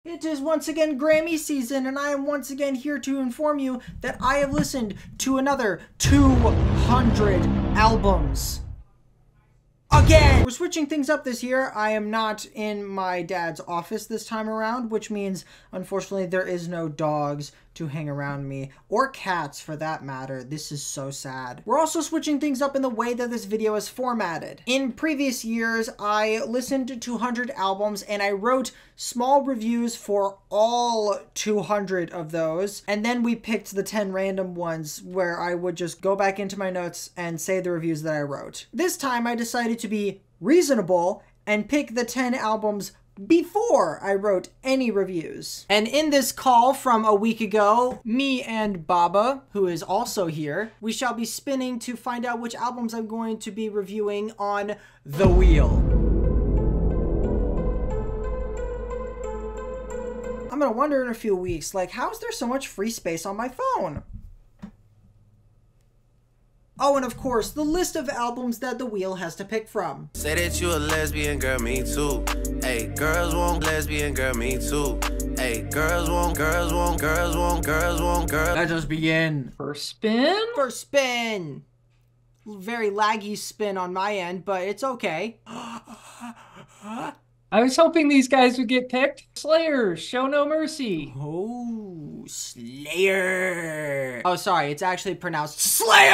It is once again Grammy season, and I am once again here to inform you that I have listened to another 200 albums. Again! We're switching things up this year. I am not in my dad's office this time around, which means, unfortunately, there is no dogs to hang around me, or cats for that matter. This is so sad. We're also switching things up in the way that this video is formatted. In previous years, I listened to 200 albums and I wrote small reviews for all 200 of those, and then we picked the 10 random ones where I would just go back into my notes and say the reviews that I wrote. This time I decided to be reasonable and pick the 10 albums before I wrote any reviews. And in this call from a week ago, me and Baba, who is also here, we shall be spinning to find out which albums I'm going to be reviewing on the wheel. I'm gonna wonder in a few weeks, like, how is there so much free space on my phone? Oh, and of course, the list of albums that the wheel has to pick from. Say that you a lesbian, girl, me too. Hey, girls want lesbian, girl, me too. Hey, girls want. Let us begin. First spin? First spin. Very laggy spin on my end, but it's okay. I was hoping these guys would get picked. Slayer, Show No Mercy. Oh, Slayer. Oh, sorry, it's actually pronounced Slayer!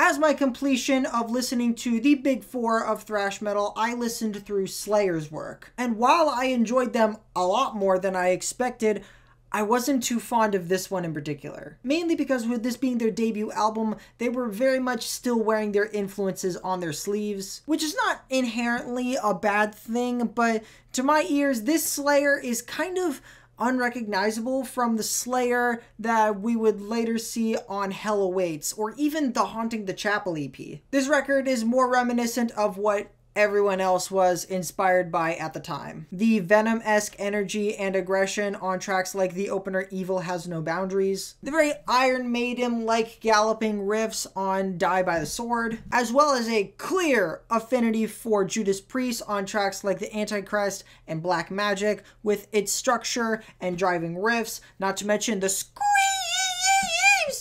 As my completion of listening to the big four of thrash metal, I listened through Slayer's work. And while I enjoyed them a lot more than I expected, I wasn't too fond of this one in particular. Mainly because with this being their debut album, they were very much still wearing their influences on their sleeves, which is not inherently a bad thing, but to my ears, this Slayer is kind of unrecognizable from the Slayer that we would later see on Hell Awaits, or even the Haunting the Chapel EP. This record is more reminiscent of what everyone else was inspired by at the time. The Venom-esque energy and aggression on tracks like the opener Evil Has No Boundaries, the very Iron Maiden-like galloping riffs on Die by the Sword, as well as a clear affinity for Judas Priest on tracks like The Antichrist and Black Magic, with its structure and driving riffs, not to mention the screams.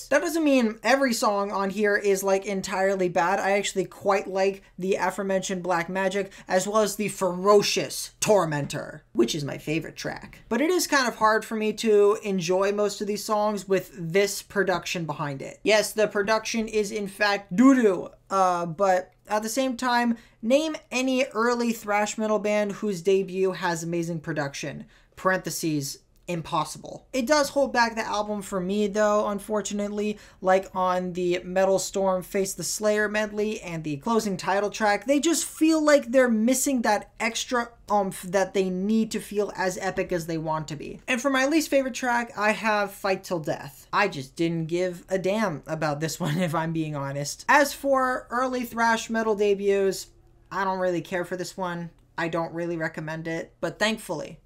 That doesn't mean every song on here is like entirely bad. I actually quite like the aforementioned Black Magic, as well as the ferocious Tormentor, which is my favorite track. But it is kind of hard for me to enjoy most of these songs with this production behind it. Yes, the production is in fact doo-doo, but at the same time, name any early thrash metal band whose debut has amazing production. Parentheses, impossible. It does hold back the album for me though, unfortunately, like on the Metal Storm Face the Slayer medley and the closing title track. They just feel like they're missing that extra oomph that they need to feel as epic as they want to be. And for my least favorite track, I have Fight Till Death. I just didn't give a damn about this one, if I'm being honest. As for early thrash metal debuts, I don't really care for this one. I don't really recommend it, but thankfully,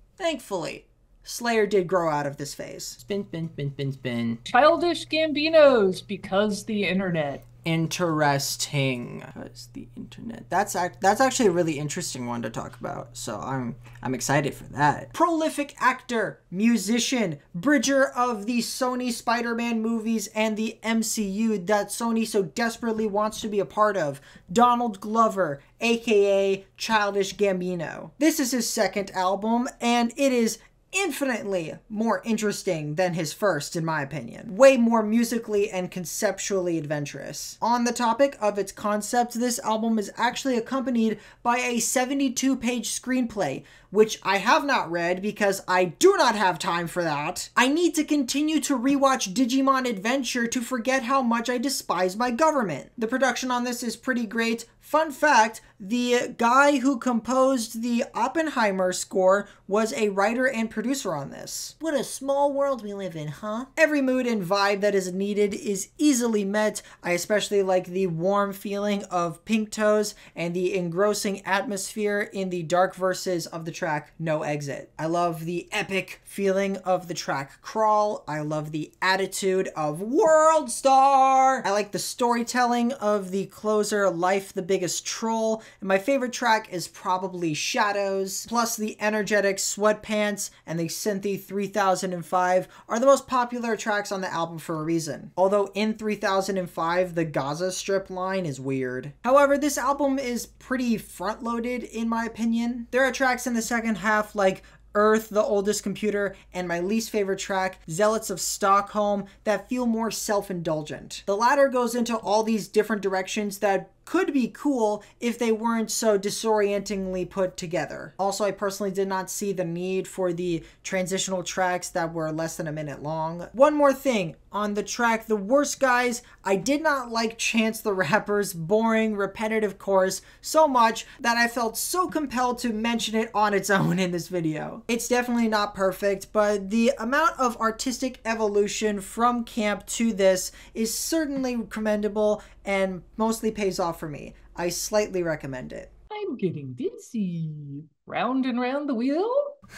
Slayer did grow out of this phase. Spin, spin, spin, spin, spin. Childish Gambinos, Because the Internet. Interesting. Because the internet. That's actually a really interesting one to talk about, so I'm excited for that. Prolific actor, musician, bridger of the Sony Spider-Man movies and the MCU that Sony so desperately wants to be a part of, Donald Glover, aka Childish Gambino. This is his second album, and it is infinitely more interesting than his first, in my opinion. Way more musically and conceptually adventurous. On the topic of its concept, this album is actually accompanied by a 72-page screenplay, which I have not read because I do not have time for that. I need to continue to rewatch Digimon Adventure to forget how much I despise my government. The production on this is pretty great. Fun fact, the guy who composed the Oppenheimer score was a writer and producer on this. What a small world we live in, huh? Every mood and vibe that is needed is easily met. I especially like the warm feeling of Pink Toes and the engrossing atmosphere in the dark verses of the track, No Exit. I love the epic feeling of the track Crawl. I love the attitude of World Star. I like the storytelling of the closer, Life the Biggest Troll. And my favorite track is probably Shadows. Plus the energetic Sweatpants and the synthy 3005 are the most popular tracks on the album for a reason. Although in 3005, the Gaza Strip line is weird. However, this album is pretty front-loaded in my opinion. There are tracks in the second half like Earth, the Oldest Computer, and my least favorite track, Zealots of Stockholm, that feel more self-indulgent. The latter goes into all these different directions that could be cool if they weren't so disorientingly put together. Also, I personally did not see the need for the transitional tracks that were less than a minute long. One more thing, on the track The Worst Guys, I did not like Chance the Rapper's boring, repetitive chorus so much that I felt so compelled to mention it on its own in this video. It's definitely not perfect, but the amount of artistic evolution from camp to this is certainly commendable and mostly pays off for me. I slightly recommend it. I'm getting dizzy. Round and round the wheel?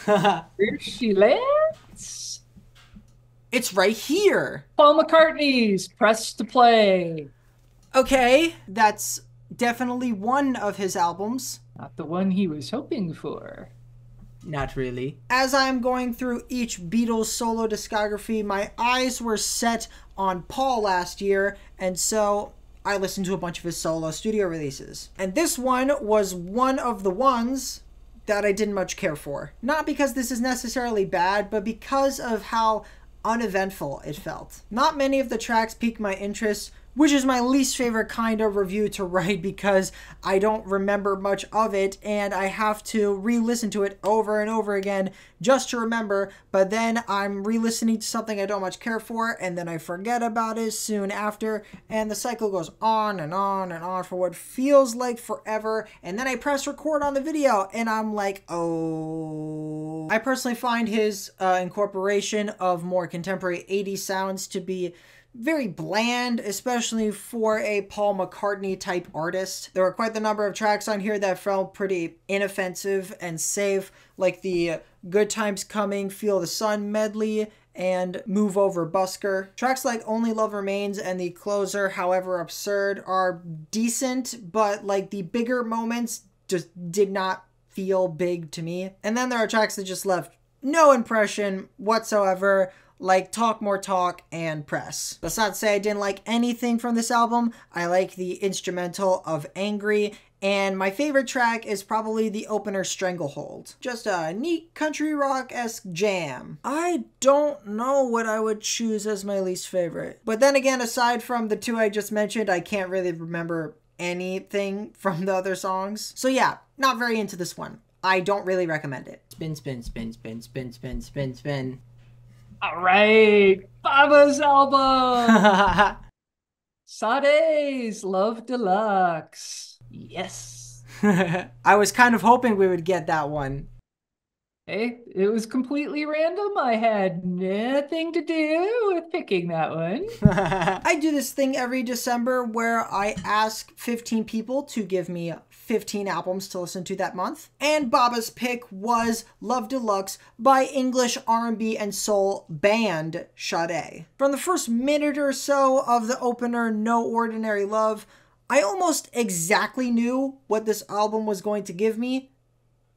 Where she lands? It's right here! Paul McCartney's Press to Play. Okay, that's definitely one of his albums. Not the one he was hoping for. Not really. As I'm going through each Beatles solo discography, my eyes were set on Paul last year, and so I listened to a bunch of his solo studio releases. And this one was one of the ones that I didn't much care for. Not because this is necessarily bad, but because of how uneventful it felt. Not many of the tracks piqued my interest, which is my least favorite kind of review to write because I don't remember much of it and I have to re-listen to it over and over again just to remember, but then I'm re-listening to something I don't much care for and then I forget about it soon after, and the cycle goes on and on and on for what feels like forever, and then I press record on the video and I'm like, oh. I personally find his incorporation of more contemporary 80s sounds to be very bland, especially for a Paul McCartney type artist. There were quite the number of tracks on here that felt pretty inoffensive and safe, like the Good Times Coming, Feel the Sun medley, and Move Over Busker. Tracks like Only Love Remains and the closer, However Absurd, are decent, but like the bigger moments just did not feel big to me. And then there are tracks that just left no impression whatsoever, like Talk More Talk and Press. That's not to say I didn't like anything from this album. I like the instrumental of Angry, and my favorite track is probably the opener Stranglehold. Just a neat country rock-esque jam. I don't know what I would choose as my least favorite. But then again, aside from the two I just mentioned, I can't really remember anything from the other songs. So yeah, not very into this one. I don't really recommend it. Spin, spin, spin, spin, spin, spin, spin, spin. All right, Baba's album. Sade's Love Deluxe. Yes. I was kind of hoping we would get that one. Hey, it was completely random. I had nothing to do with picking that one. I do this thing every December where I ask 15 people to give me 15 albums to listen to that month. And Baba's pick was Love Deluxe by English R&B and soul band Sade. From the first minute or so of the opener No Ordinary Love, I almost exactly knew what this album was going to give me,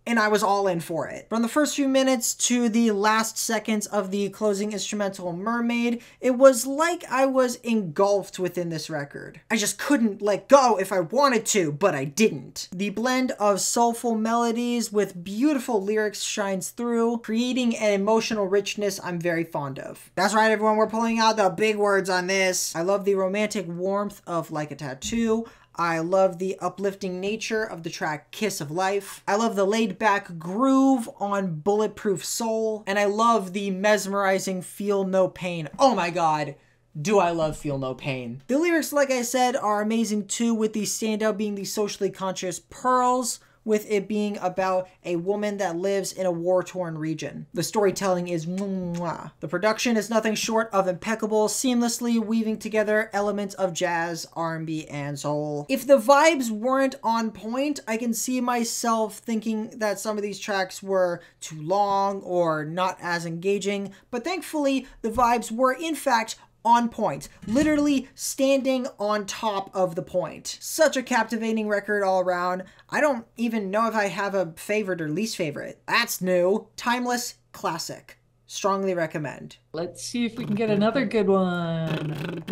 and I was all in for it. From the first few minutes to the last seconds of the closing instrumental Mermaid, it was like I was engulfed within this record. I just couldn't let go if I wanted to, but I didn't. The blend of soulful melodies with beautiful lyrics shines through, creating an emotional richness I'm very fond of. That's right, everyone, we're pulling out the big words on this. I love the romantic warmth of Like a Tattoo. I love the uplifting nature of the track Kiss of Life. I love the laid-back groove on Bulletproof Soul. And I love the mesmerizing Feel No Pain. Oh my god, do I love Feel No Pain. The lyrics, like I said, are amazing too, with the standout being the socially conscious pearls, with it being about a woman that lives in a war-torn region. The storytelling is mwah. The production is nothing short of impeccable, seamlessly weaving together elements of jazz, R&B, and soul. If the vibes weren't on point, I can see myself thinking that some of these tracks were too long or not as engaging, but thankfully the vibes were in fact on point, literally standing on top of the point. Such a captivating record all around. I don't even know if I have a favorite or least favorite. That's new. Timeless classic. Strongly recommend. Let's see if we can get another good one.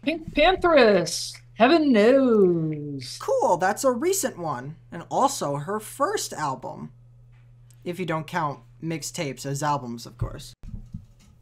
Pink Pantheress, Heaven Knows. Cool, that's a recent one. And also her first album. If you don't count mixtapes as albums, of course.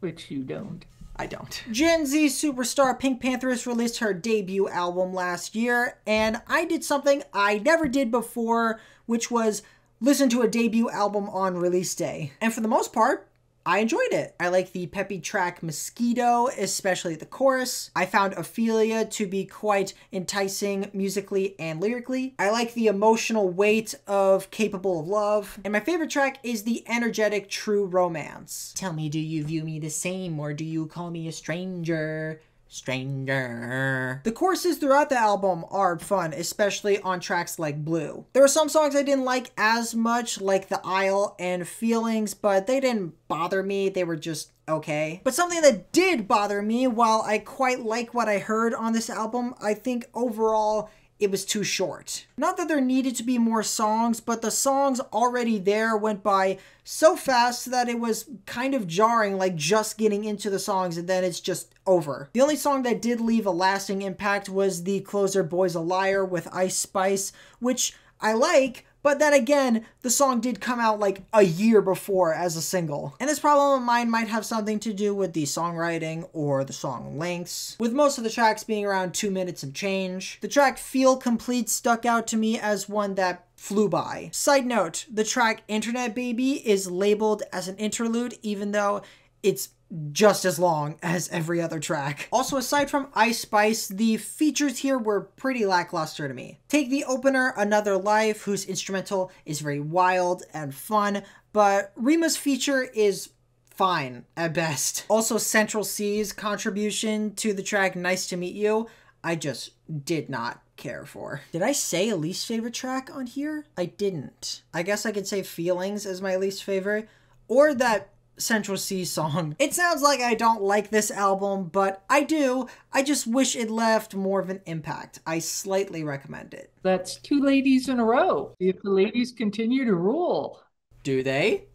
Which you don't. I don't. Gen Z superstar Pink Pantheress released her debut album last year, and I did something I never did before, which was listen to a debut album on release day. And for the most part, I enjoyed it. I like the peppy track Mosquito, especially the chorus. I found Ophelia to be quite enticing musically and lyrically. I like the emotional weight of Capable of Love. And my favorite track is the energetic True Romance. Tell me, do you view me the same or do you call me a stranger? Stranger. The choruses throughout the album are fun, especially on tracks like Blue. There were some songs I didn't like as much, like The Isle and Feelings, but they didn't bother me. They were just okay. But something that did bother me, while I quite like what I heard on this album, I think overall it was too short. Not that there needed to be more songs, but the songs already there went by so fast that it was kind of jarring, like just getting into the songs and then it's just over. The only song that did leave a lasting impact was the closer Boy's a Liar with Ice Spice, which I like, but then again, the song did come out like a year before as a single. And this problem of mine might have something to do with the songwriting or the song lengths, with most of the tracks being around 2 minutes and change. The track Feel Complete stuck out to me as one that flew by. Side note, the track Internet Baby is labeled as an interlude, even though it's just as long as every other track. Also, aside from Ice Spice, the features here were pretty lackluster to me. Take the opener, Another Life, whose instrumental is very wild and fun, but Rima's feature is fine at best. Also, Central C's contribution to the track Nice to Meet You, I just did not care for. Did I say a least favorite track on here? I didn't. I guess I could say Feelings as my least favorite, or that Central C song. It sounds like I don't like this album, but I do. I just wish it left more of an impact. I slightly recommend it. That's 2 ladies in a row. If the ladies continue to rule. Do they?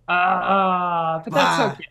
But that's okay.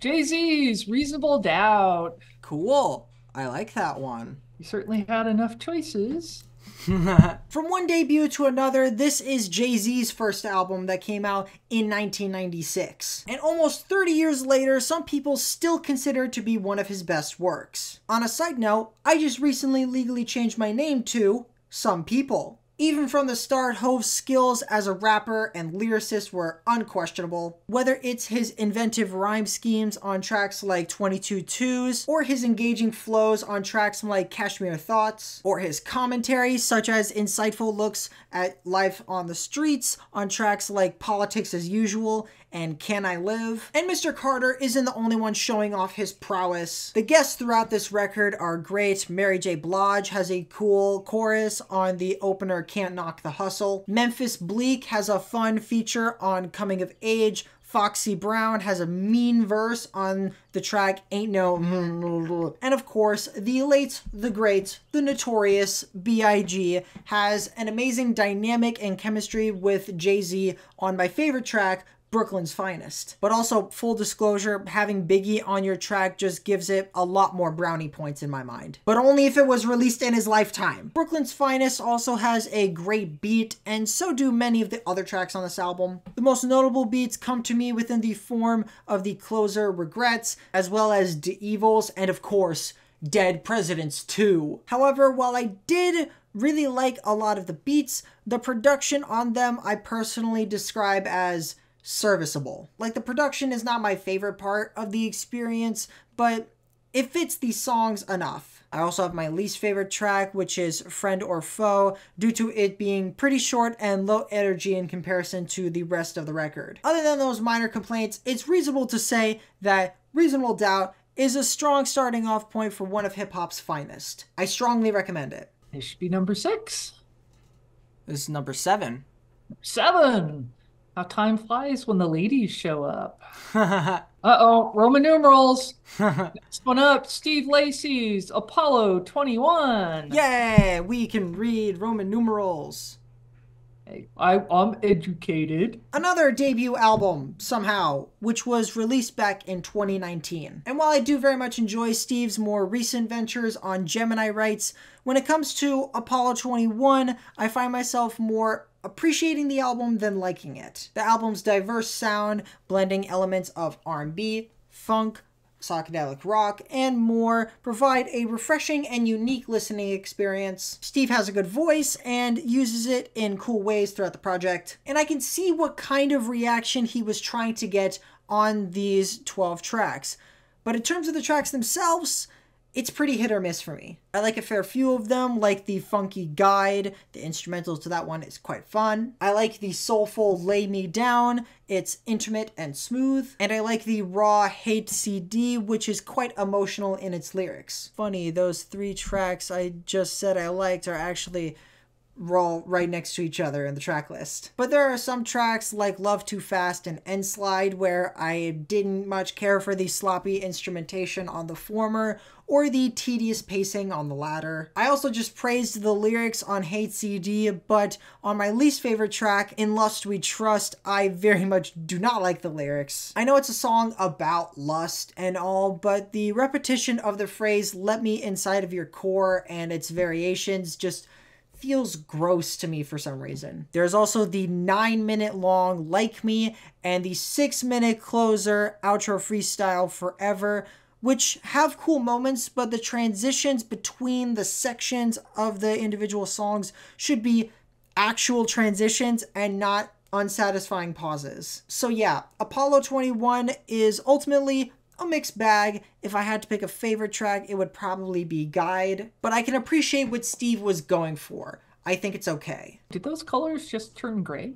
Jay-Z's Reasonable Doubt. Cool. I like that one. You certainly had enough choices. From one debut to another, this is Jay-Z's first album that came out in 1996. And almost 30 years later, some people still consider it to be one of his best works. On a side note, I just recently legally changed my name to Some People. Even from the start, Hov's skills as a rapper and lyricist were unquestionable. Whether it's his inventive rhyme schemes on tracks like 22 Twos, or his engaging flows on tracks like Cashmere Thoughts, or his commentary such as insightful looks at life on the streets on tracks like Politics as Usual and Can I Live? And Mr. Carter isn't the only one showing off his prowess. The guests throughout this record are great. Mary J. Blige has a cool chorus on the opener Can't Knock the Hustle. Memphis Bleak has a fun feature on Coming of Age. Foxy Brown has a mean verse on the track Ain't No. And of course, the late, the great, the notorious B.I.G. has an amazing dynamic and chemistry with Jay-Z on my favorite track, Brooklyn's Finest. But also, full disclosure, having Biggie on your track just gives it a lot more brownie points in my mind. But only if it was released in his lifetime. Brooklyn's Finest also has a great beat, and so do many of the other tracks on this album. The most notable beats come to me within the form of the closer Regrets, as well as The Evils, and of course, Dead Presidents 2. However, while I did really like a lot of the beats, the production on them I personally describe as serviceable. Like, the production is not my favorite part of the experience, but it fits these songs enough. I also have my least favorite track, which is Friend or Foe, due to it being pretty short and low energy in comparison to the rest of the record. Other than those minor complaints, it's reasonable to say that Reasonable Doubt is a strong starting off point for one of hip-hop's finest. I strongly recommend it. It should be number 6. This is number 7. 7! How time flies when the ladies show up. Uh-oh, Roman numerals. Next one up, Steve Lacy's Apollo 21. Yay, we can read Roman numerals. Hey, I'm educated. Another debut album, somehow, which was released back in 2019. And while I do very much enjoy Steve's more recent ventures on Gemini Rights, when it comes to Apollo 21, I find myself more appreciating the album than liking it. The album's diverse sound, blending elements of R&B, funk, psychedelic rock, and more, provide a refreshing and unique listening experience. Steve has a good voice and uses it in cool ways throughout the project, and I can see what kind of reaction he was trying to get on these 12 tracks. But in terms of the tracks themselves, it's pretty hit or miss for me. I like a fair few of them, like the funky Guide. The instrumental to that one is quite fun. I like the soulful Lay Me Down. It's intimate and smooth. And I like the raw Hate CD, which is quite emotional in its lyrics. Funny, those 3 tracks I just said I liked are actually roll right next to each other in the track list. But there are some tracks like Love Too Fast and End Slide where I didn't much care for the sloppy instrumentation on the former or the tedious pacing on the latter. I also just praised the lyrics on Hate CD, but on my least favorite track, In Lust We Trust, I very much do not like the lyrics. I know it's a song about lust and all, but the repetition of the phrase "let me inside of your core" and its variations just feels gross to me for some reason. There's also the 9-minute long Like Me and the 6-minute closer outro freestyle Forever, which have cool moments, but the transitions between the sections of the individual songs should be actual transitions and not unsatisfying pauses. So yeah, Apollo 21 is ultimately a mixed bag. If I had to pick a favorite track, it would probably be Guide, but I can appreciate what Steve was going for. I think it's okay. Did those colors just turn gray?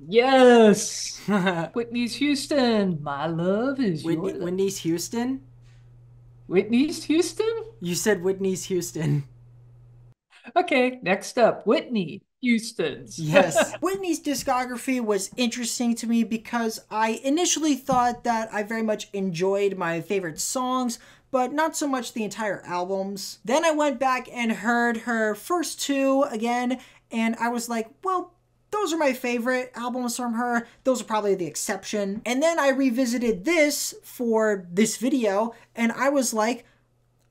Yes! Whitney's Houston, my love is yours. Whitney's Houston? Whitney's Houston? You said Whitney's Houston. Okay, next up, Whitney Houston's. Yes. Whitney's discography was interesting to me because I initially thought that I very much enjoyed my favorite songs, but not so much the entire albums. Then I went back and heard her first 2 again, and I was like, well, those are my favorite albums from her. Those are probably the exception. And then I revisited this for this video, and I was like,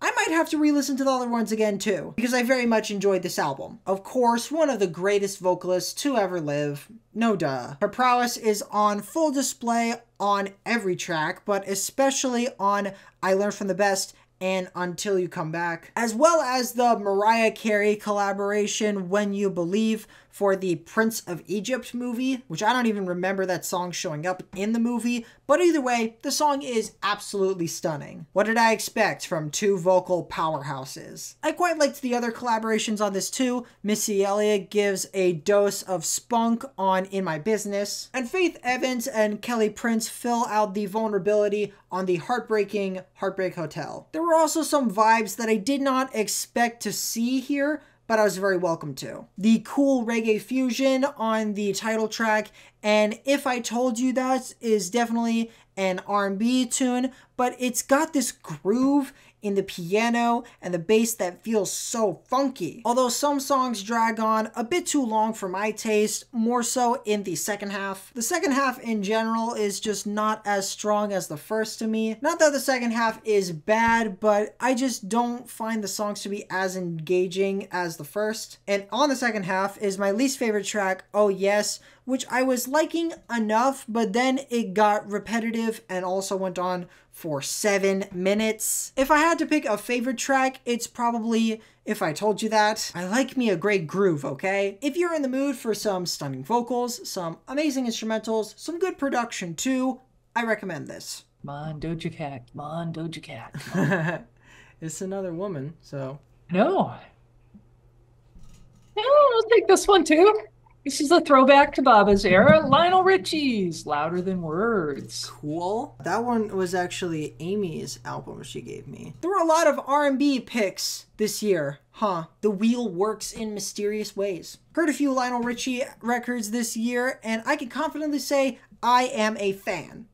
I might have to re-listen to the other ones again too, because I very much enjoyed this album. Of course, one of the greatest vocalists to ever live, no duh. Her prowess is on full display on every track, but especially on I Learned From the Best and Until You Come Back, as well as the Mariah Carey collaboration When You Believe for the Prince of Egypt movie, which I don't even remember that song showing up in the movie, but either way, the song is absolutely stunning. What did I expect from 2 vocal powerhouses? I quite liked the other collaborations on this too. Missy Elliott gives a dose of spunk on In My Business, and Faith Evans and Kelly Prince fill out the vulnerability on the heartbreaking Heartbreak Hotel. There were also some vibes that I did not expect to see here, but I was very welcome to. The cool reggae fusion on the title track, and If I Told You That is definitely an R&B tune, but it's got this groove in the piano and the bass that feels so funky. Although some songs drag on a bit too long for my taste, more so in the second half. The second half in general is just not as strong as the first to me. Not that the second half is bad, but I just don't find the songs to be as engaging as the first. And on the second half is my least favorite track, Oh Yes, which I was liking enough, but then it got repetitive and also went on for 7 minutes. If I had to pick a favorite track, it's probably If I Told You That. I like me a great groove, okay? If you're in the mood for some stunning vocals, some amazing instrumentals, some good production too, I recommend this. Come on, Doja Cat. Come on, Doja Cat. Come on. It's another woman, so. No. Yeah, I'll take this one too. This is a throwback to Baba's era. Lionel Richie's Louder Than Words. Cool. That one was actually Amy's album she gave me. There were a lot of R&B picks this year, huh? The wheel works in mysterious ways. Heard a few Lionel Richie records this year, and I can confidently say I am a fan.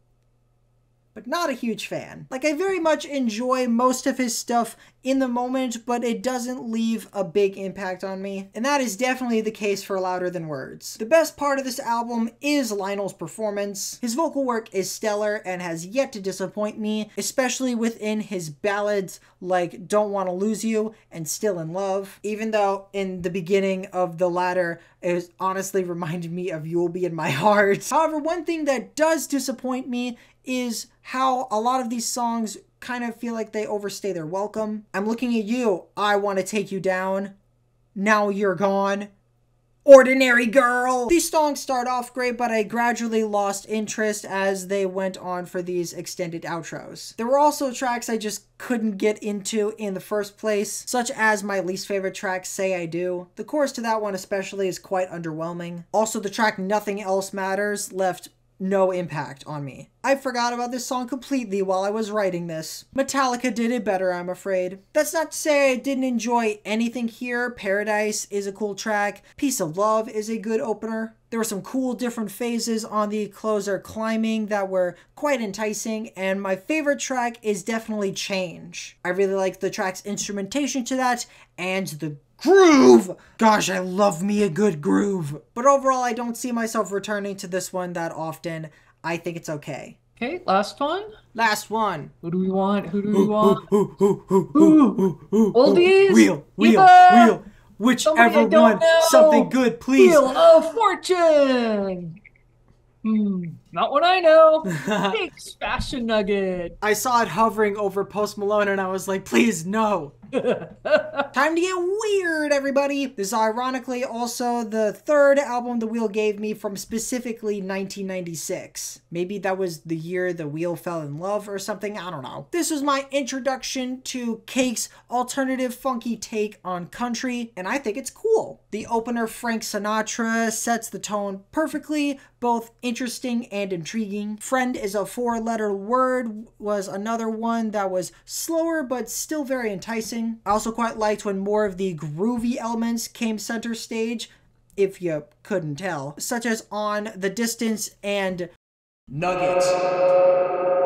But not a huge fan. Like, I very much enjoy most of his stuff in the moment, but it doesn't leave a big impact on me. And that is definitely the case for Louder Than Words. The best part of this album is Lionel's performance. His vocal work is stellar and has yet to disappoint me, especially within his ballads like Don't Wanna Lose You and Still in Love. Even though in the beginning of the latter, it honestly reminded me of You'll Be in My Heart. However, one thing that does disappoint me is how a lot of these songs kind of feel like they overstay their welcome. I'm looking at you, I want to take you down, now you're gone, Ordinary Girl. These songs start off great, but I gradually lost interest as they went on for these extended outros. There were also tracks I just couldn't get into in the first place, such as my least favorite track, Say I Do. The chorus to that one especially is quite underwhelming. Also, the track Nothing Else Matters left no impact on me. I forgot about this song completely while I was writing this. Metallica did it better, I'm afraid. That's not to say I didn't enjoy anything here. Paradise is a cool track. Piece of Love is a good opener. There were some cool different phases on the closer, Climbing, that were quite enticing, and my favorite track is definitely Change. I really like the track's instrumentation to that, and the groove! Gosh, I love me a good groove. But overall, I don't see myself returning to this one that often. I think it's okay. Okay, last one. Last one. Who do we want? Who do we want? Oldies? Wheel. Whichever one. Know. Something good, please. Wheel of Fortune. Not what I know. Thanks, Fashion Nugget. I saw it hovering over Post Malone and I was like, please, no. Time to get weird, everybody. This is ironically also the third album The Wheel gave me from specifically 1996. Maybe that was the year The Wheel fell in love or something, I don't know. This was my introduction to Cake's alternative funky take on country, and I think it's cool. The opener, Frank Sinatra, sets the tone perfectly, both interesting and intriguing. Friend is a 4-letter word was another one that was slower but still very enticing. I also quite liked when more of the groovy elements came center stage, if you couldn't tell, such as On the Distance and Nugget.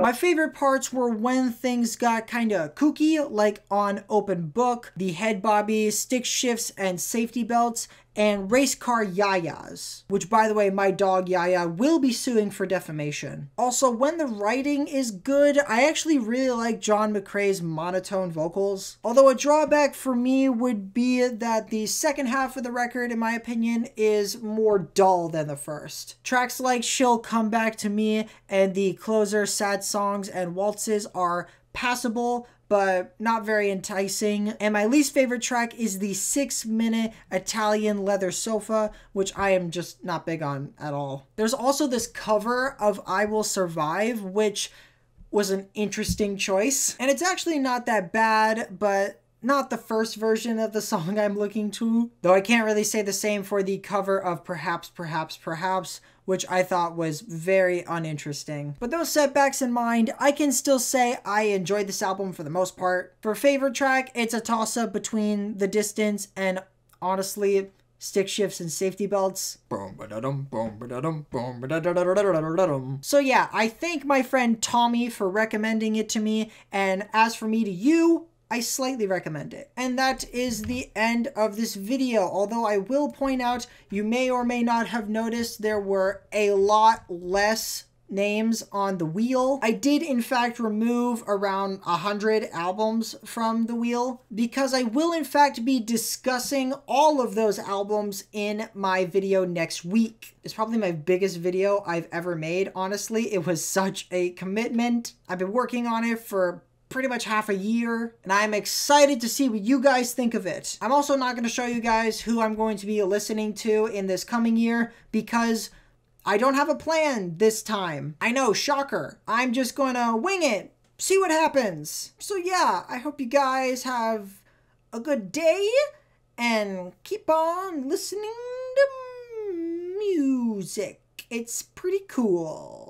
My favorite parts were when things got kinda kooky, like on Open Book, the head bobby, stick shifts and safety belts, and race car yayas, which, by the way, my dog Yaya will be suing for defamation. Also, when the writing is good, I actually really like John McCrae's monotone vocals. Although a drawback for me would be that the second half of the record, in my opinion, is more dull than the first. Tracks like She'll Come Back to Me and the closer, Sad Songs and Waltzes are passable, but not very enticing. And my least favorite track is the 6-minute Italian leather sofa, which I am just not big on at all. There's also this cover of I Will Survive, which was an interesting choice. And it's actually not that bad, but not the first version of the song I'm looking to. Though I can't really say the same for the cover of Perhaps, which I thought was very uninteresting. But those setbacks in mind, I can still say I enjoyed this album for the most part. For favorite track, it's a toss-up between The Distance and, honestly, Stick Shifts and Safety Belts. So yeah, I thank my friend Tommy for recommending it to me, and as for me to you, I slightly recommend it. And that is the end of this video. Although I will point out, you may or may not have noticed there were a lot less names on The Wheel. I did in fact remove around 100 albums from The Wheel because I will in fact be discussing all of those albums in my video next week. It's probably my biggest video I've ever made, honestly. It was such a commitment. I've been working on it for pretty much half a year, and I'm excited to see what you guys think of it. I'm also not going to show you guys who I'm going to be listening to in this coming year because I don't have a plan this time. I know, shocker. I'm just gonna wing it. See what happens. So yeah, I hope you guys have a good day and keep on listening to music. It's pretty cool.